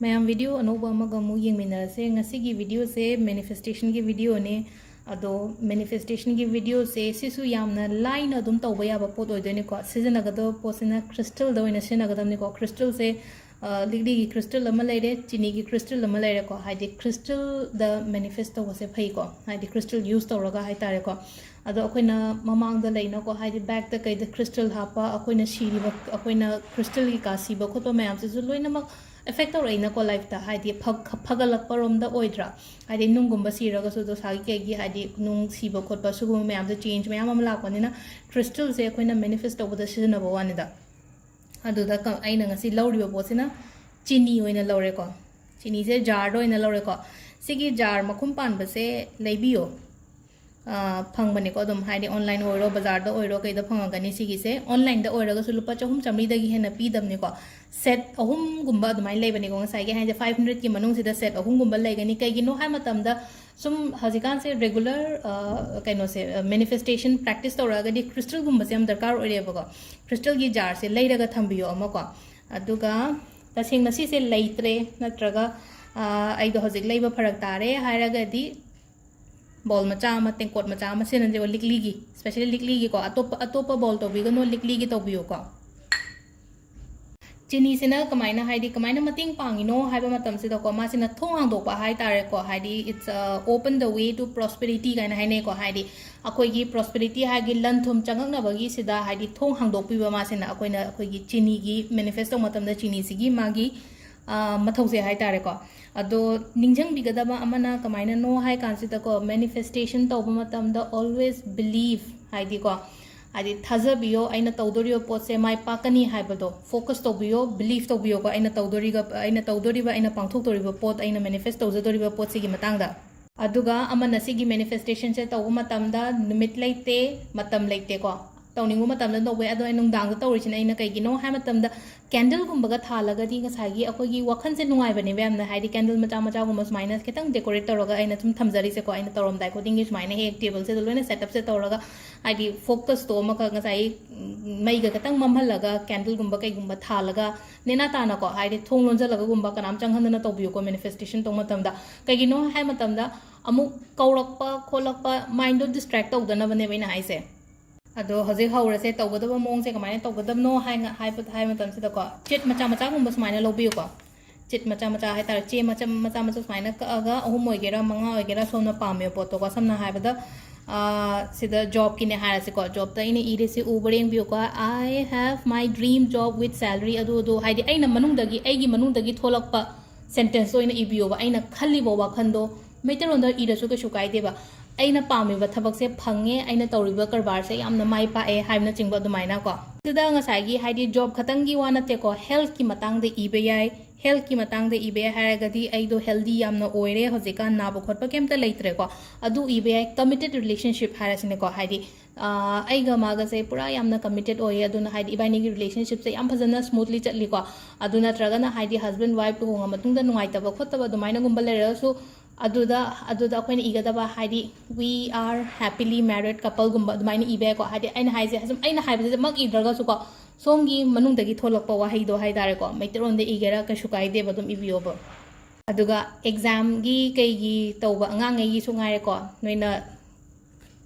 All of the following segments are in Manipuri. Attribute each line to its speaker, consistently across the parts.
Speaker 1: मैम वीडियो अनोबा अमगमु येंगमिनरसे ngasi वीडियो से मैनिफेस्टेशन की वीडियो ने अदो मैनिफेस्टेशन की वीडियो से सिसु यामना लाइन अदुम तौबा याबा पोत ओइदोने को सिजनगदो पोसिना क्रिस्टल दो इन सिनगदम ने को क्रिस्टल से लिगली की क्रिस्टल अमा लेरे चिनी की क्रिस्टल अमा लेरे को हाइदि क्रिस्टल द मैनिफेस्ट तौबसे फै को हाइदि क्रिस्टल यूज तौरगा हाइ तारे को अदो अखोइना ममांग द लेना को हाइदि बैक द कई द क्रिस्टल हापा अखोइना सीरिबा अखोइना क्रिस्टल की कासीबा खोतो मैम से लोइनमक effect तौरना को लाइफ ता हाइदि फगलक परम द ओइद्रा हाइदि नुंगुंबा सीरगा सो दो सागी केगी हाइदि नुंग सीबा खोटबा सुगुम मैम द चेंज मैम अम लापनिना क्रिस्टल से अखोइना मैनिफेस्ट तौबदा सिजनबा वानिदा अदुदा अइना ngasi लौरिबा पोसिना चिनी ओइना लौरे को चिनी से जार दो ओइना लौरे को सिगी जार मखुम पानबसे लेबियो फंगबने को अदुम हाइदि ऑनलाइन ओइरो बाजार द ओइरो कई द फंगगनी सिगी से ऑनलाइन द ओइरगा सु लुपा 400 दगी हेना पीदबने को सेट अहुम गुंबा अदुमाइ लेबने को ngसाइ गे हाइदि 500 की मनुंग सिदा सेट अहुम गुंबा लेगनी कईगिनो हाइ मतमदा सुम हजिकान से रेगुलर कैनो से मैनिफेस्टेशन प्रैक्टिस तौरगदी क्रिस्टल गुंबा से हम दरकार ओइरेबको क्रिस्टल की जार से लेरगा थंबियो अमको अदुगा तसेंगना सिसे लेइत्रे नत्रगा आइदो हजिक लेबा फरक तारे हाइरगदी बॉल मचा तेंकोट मचा सेनजे लिकली की स्पेशली लिकली की को अतोप बॉल तौबीगनो लिकली की तौबियो को चिनी सिना कमाइना हाइदि कमाइना मतिंग पांगिनो हाइबा मतम सिदा को मासिना थोंग हांगदोपा हाइ तारे को हाइदि it's open the way to prosperity गाइना हाइने को हाइदि अखोइगी प्रॉस्पेरिटी हाइगी लनथुम चंगंगनबगी सिदा हाइदि थोंग हांगदोपिबा मासिना अखोइना अखोइगी चिनी की मैनिफेस्टो मतम द चिनी सिगी मागी मथौसे हाइ तारे को अदो निंजंग बिगदबा अमना कमाइना नो हाइ कांसिदा को मैनिफेस्टेशन तौबा मतम द ऑलवेज बिलीव हाइदि को हाइदि थाजबियो अइना तौदोरियो पोसे माइ पाकनी हाइबदो फोकस तौबियो बिलीव तौबियो को अइना तौदोरिबा अइना पांथोक्तोरिबा पोत अइना मैनिफेस्ट तौजदोरिबा पोत सिगी मतंगदा अदुगा अमना सिगी मैनिफेस्टेशन से तौबा मतमदा निमित लेते मतम लेते को तौनिंगो मतमदा नोबे अदो नुंगदांग तौरिसिन अइना कईगिनो हाइ मतमदा कैंडल गुंबगा थालगदी ngसागी अखोगी वखन से नुंगाइबने बेमना हाइदि कैंडल मचा मचा गुंबा सुमाइना खितंग डेकोरेट तौरगा अइना तुम थमजरी से को अइना तौरमदाइ कोदिंग सुमाइना एक टेबल से लोइना सेटअप से तौरगा हाइदि फोकस तो मका ngसाई मैगा खितंग ममहलगा कैंडल गुंबा कई गुंबा थालगा नेना ताना को हाइदि थोंग लोंजलगा गुंबा कनाम चंगहनना तौबियो को मैनिफेस्टेशन तो मतमदा कईगिनो हाइ मतमदा अमु कौरकपा खोलकपा माइंड दो डिस्ट्रैक्ट तौदनबने बेना हाइसे अदो हजिक हौरसे तौगदब मोंग से कमाइना तौगदबनो हाइ मतम से को चिट मचा मचा गुंबा सुमाइना लौबियो को चिट मचा मचा हाइ तार चे मचा मचा मचा सुमाइना कअगा अहुम ओइगेरा मंगा ओइगेरा सोना पामियो पोतो को समना हाइबदा सिदा जॉब की ने हाइरसे को जॉब त इने इरे से उबरेंग बियो को I have my dream job with salary अदो अदो हाइदि अइना मनुंगदगी अइगी मनुंगदगी थोलकपा सेंटेंस ओइना इबियो बा अइना खल्लिबो वाखंदो मेटेरोंदर इरसु कछु काइदेबा अइना पामिबा थबक से फंगे अइना तौरिबा करबार से यामना माइ पाए हाइबना चिंगबा दुमाइना को सिदा ngसागी हाइदि जॉब खतंगी वानते को हेल्थ की मतंग दे इबे याय हेल्थ की मतंग दे इबे हारगदी अइदो हेल्दी यामना ओइरे हजिका नाबो खोटपा केमता लेत्रे को अदु इबे याय कमिटेड रिलेशनशिप हारसिने को हाइदि अइगा मागा से पूरा यामना कमिटेड ओय अदुना हाइदि इबानी की रिलेशनशिप से याम फजना स्मूथली चटली को अदुना ट्रगना हाइदि हस्बैंड वाइफ तो होंगा मतुंगदा नुंगाइतबा खोटबा दुमाइना गुंबा लेरसु अदुदा अखोइन इगदबा हाइदि we are happily married couple गुंबा दुमाइना इबे को हाइदि अइना हाइजे हसम अइना हाइबसे मक इद्रगसु को सोंगी मनुंगदगी थोलकपा वाहैदो हाइदारे को मैतरोंदे इगेरा कशु काइदे बदुम इबियोबो अदुगा एग्जाम गी कईगी तौबा अंगांगैगी सुंगारे को नोइना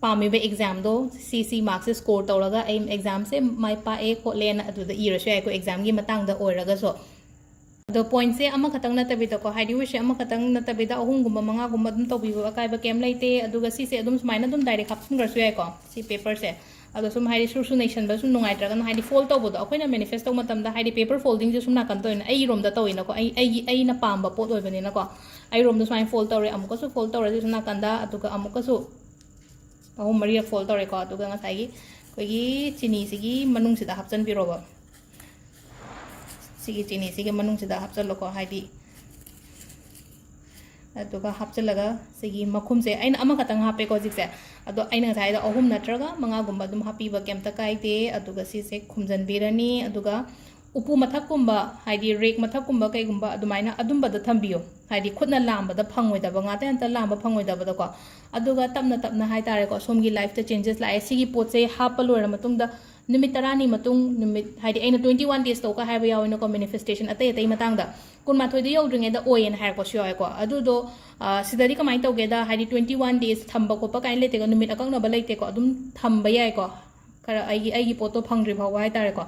Speaker 1: पामिबे एग्जाम दो सीसी मार्क्स से स्कोर तौरगा एम एग्जाम से माइ पाए खोलेन अदुदा इरसु याय को एग्जाम गी मतंगदा ओइरगसो दो पॉइंट से अमा खतंग नतबिदा को हाइदि विषय अमा खतंग नतबिदा अहुम गुंबा मंगा गुंबा दुम तौबिबो अकाइबा केम लेते अदुगा सिसे अदुम सुमाइना दुम डायरेक्ट हापसिनगरसु याय को सी पेपर से अदो सुम हाइदि सुरसु नेशन बसु नुंगाइत्रगन हाइदि फोल्ड तौबदो अखोइना मैनिफेस्ट तौ मतमदा हाइदि पेपर फोल्डिंग जे सुम नाकन तोइन अइ रोमदा तौइना को अइना पामबा पोत ओइबनेना को अइ रोमदा सुमाइन फोल्ड तौरे अमुकसु फोल्ड तौरे जे सुम नाकनदा अदुगा अमुकसु अहुम मरिया फोल्ड तौरे को अदुगा ngसाइगी कोइगी चिनी सिगी मनुंग सिदा हापचन बिरोबा सिगी चिनी सिगी मनुंग सिदा हापचलो को हाइदि अदुगा हापचलगा सिगी मखुम से अइना अमा खतंग हापे को जिकसे अदो अइना ngसाइदा अहुम नत्रगा मंगा गुंबा दुम हापीबा केमता काइदे अदुगा सिसे खुमजन बिरनी अदुगा उपु मथक कुंबा हाइदि रेक मथक कुंबा कई गुंबा अदुमाइना अदुंबदा थंबियो हाइदि खुदना लांबदा फंगोइदबा गाते अंत लांबा फंगोइदबदा को अदुगा तपना तपना हाइ तारे को सोमगी लाइफ ता चेंजेस लाए सिगी पोचे हाप लोइरा मतुंगदा ꯅꯨꯃꯤꯠ 10ꯅꯤ ꯃꯇꯨꯡ ꯅꯨꯃꯤꯠ ꯍꯥꯏꯗꯤ ꯑꯩꯅ 21 days ꯇꯧꯀ ꯍꯥꯏꯕ ꯌꯥꯎꯋꯦꯅꯀꯣ ꯃꯦꯅꯤꯐꯦꯁꯇꯦꯁꯟ ꯑꯇꯩ ꯃꯇꯥꯡꯗ 12ꯗ ꯌꯧꯗ꯭ꯔꯤꯉꯩꯗ ꯑꯣꯏꯌꯦꯅ ꯍꯥꯏꯔꯛꯄꯁꯨ ꯌꯥꯎꯋꯦꯀꯣ ꯑꯗꯨꯗꯣ ꯁꯤꯗꯗꯤ ꯀꯃꯥꯏꯅ ꯇꯧꯒꯦꯗ ꯍꯥꯏꯗꯤ 21 days ꯊꯝꯕ ꯈꯣꯠꯄ ꯀꯥꯏꯅ ꯂꯩꯇꯦꯀꯣ ꯅꯨꯃꯤꯠ ꯑꯀꯛꯅꯕ ꯂꯩꯇꯦꯀꯣ ꯑꯗꯨꯝ ꯊꯝꯕ ꯌꯥꯏꯀꯣ ꯈꯔ ꯑꯩꯒꯤ ꯄꯣꯠꯇꯣ ꯐꯪꯗ꯭ꯔꯤ ꯐꯥꯎꯕ ꯍꯥꯏꯇꯥꯔꯦꯀꯣ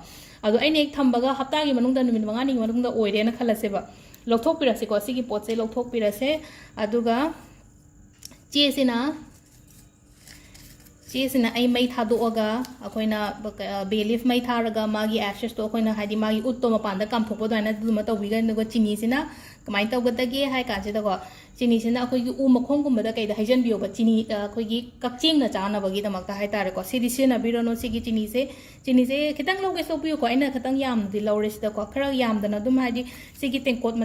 Speaker 1: ꯑꯗꯣ ꯑꯩꯅ ꯍꯦꯛ ꯊꯝꯕꯒ ꯍꯞꯇꯥꯒꯤ ꯃꯅꯨꯡꯗ ꯅꯨꯃꯤꯠ 5ꯅꯤꯒꯤ ꯃꯅꯨꯡꯗ ꯑꯣꯏꯔꯦꯅ ꯈꯜꯂꯁꯦꯕ ꯂꯧꯊꯣꯛꯄꯤꯔꯁꯤꯀꯣ ꯁꯤꯒꯤ ꯄꯣꯠꯁꯦ ꯂꯧꯊꯣꯛꯄꯤꯔꯁꯦ ꯑꯗꯨꯒ ꯆꯦꯁꯤꯅ ꯑꯩ ꯃꯩ ꯊꯥꯗꯣꯛꯑꯒ ꯑꯩꯈꯣꯏꯅ ꯕꯦ ꯂꯤꯐ ꯃꯩ ꯊꯥꯔꯒ ꯃꯥꯒꯤ ꯑꯦꯁꯦꯁꯇꯣ ꯑꯩꯈꯣꯏꯅ ꯍꯥꯏꯗꯤ ꯃꯥꯒꯤ ꯎꯠꯇꯣ ꯃꯄꯥꯟꯗ ꯀꯥꯝꯊꯣꯛꯄ ꯑꯗꯨꯃꯥꯏꯅ ꯑꯗꯨꯃ ꯇꯧꯕꯤꯒꯅꯤ ꯑꯗꯨꯒ ꯆꯤꯅꯤꯁꯤꯅ ꯀꯃꯥꯏꯅ ꯇꯧꯒꯗꯒꯦ ꯍꯥꯏ ꯀꯥꯟꯁꯤꯗꯀꯣ ꯆꯤꯅꯤꯁꯤꯅ ꯑꯩꯈꯣꯏꯒꯤ ꯎ ꯃꯈꯣꯡꯒꯨꯝꯕꯗ ꯀꯩꯗ ꯍꯩꯖꯟꯕꯤꯌꯣꯕ ꯆꯤꯅꯤ ꯑꯩꯈꯣꯏꯒꯤ ꯀꯛꯆꯦꯡꯅ ꯆꯥꯅꯕꯒꯤꯗꯃꯛꯇ ꯍꯥꯏꯇꯥꯔꯦꯀꯣ ꯁꯤꯗꯤ ꯁꯤꯖꯤꯟꯅꯕꯤꯔꯅꯨ ꯁꯤꯒꯤ ꯆꯤꯅꯤꯁꯦ ꯈꯤꯇꯪ ꯂꯧꯒꯦ ꯂꯧꯕꯤꯌꯨꯀꯣ ꯑꯩꯅ ꯈꯤꯇꯪ ꯌꯥꯝꯅꯗꯤ ꯂꯧꯔꯦ ꯁꯤꯗꯀꯣ ꯈꯔ ꯌꯥꯝꯗꯅ ꯑꯗꯨꯝ ꯍꯥꯏꯗꯤ ꯁꯤꯒꯤ ꯇꯦꯡꯀꯣꯠ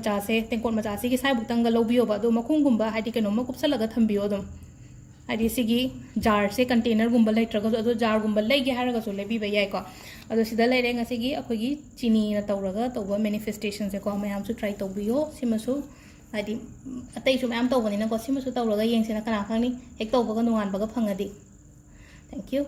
Speaker 1: ꯃꯆꯥꯁꯤꯒꯤ ꯁꯥꯏꯕꯨꯛꯇꯪꯒ ꯂꯧꯕꯤꯌꯣꯕ ꯑꯗꯣ ꯃꯈꯨꯝꯒꯨꯝꯕ ꯍꯥꯏꯗꯤ ꯀꯩꯅꯣꯝꯃ ꯀꯨꯞꯁꯜꯂꯒ ꯊꯝꯕꯤꯌꯣ ꯑꯗꯨꯝ ꯍꯥꯏꯗꯤ ꯁꯤꯒꯤ ꯖꯥꯔꯁꯦ ꯀꯟꯇꯦꯅꯔꯒꯨꯝꯕ ꯂꯩꯇ꯭ꯔꯒꯁꯨ ꯑꯗꯣ ꯖꯥꯔꯒꯨꯝꯕ ꯂꯩꯒꯦ ꯍꯥꯏꯔꯒꯁꯨ ꯂꯩꯕꯤꯕ ꯌꯥꯏꯀꯣ ꯑꯗꯣ ꯁꯤꯗ ꯂꯩꯔꯦ ꯉꯁꯤꯒꯤ ꯑꯩꯈꯣꯏꯒꯤ ꯆꯤꯅꯤꯅ ꯇꯧꯔꯒ ꯇꯧꯕ ꯃꯦꯅꯤꯐꯦꯁꯇꯦꯁꯟꯁꯦꯀꯣ ꯃꯌꯥꯝꯁꯨ ꯇ꯭ꯔꯥꯏ ꯇꯧꯕꯤꯌꯣ ꯁꯤꯃꯁꯨ ꯍꯥꯏꯗꯤ ꯑꯇꯩꯁꯨ ꯃꯌꯥꯝ ꯇꯧꯕꯅꯤꯅꯀꯣ ꯁꯤꯃꯁꯨ ꯇꯧꯔꯒ ꯌꯦꯡꯁꯤꯅ ꯀꯅꯥ ꯈꯪꯅꯤ ꯍꯦꯛ ꯇꯧꯕꯒ ꯅꯣꯡꯉꯥꯟꯕꯒ ꯐꯪꯉꯗꯤ ꯊꯦꯡꯛ ꯌꯨ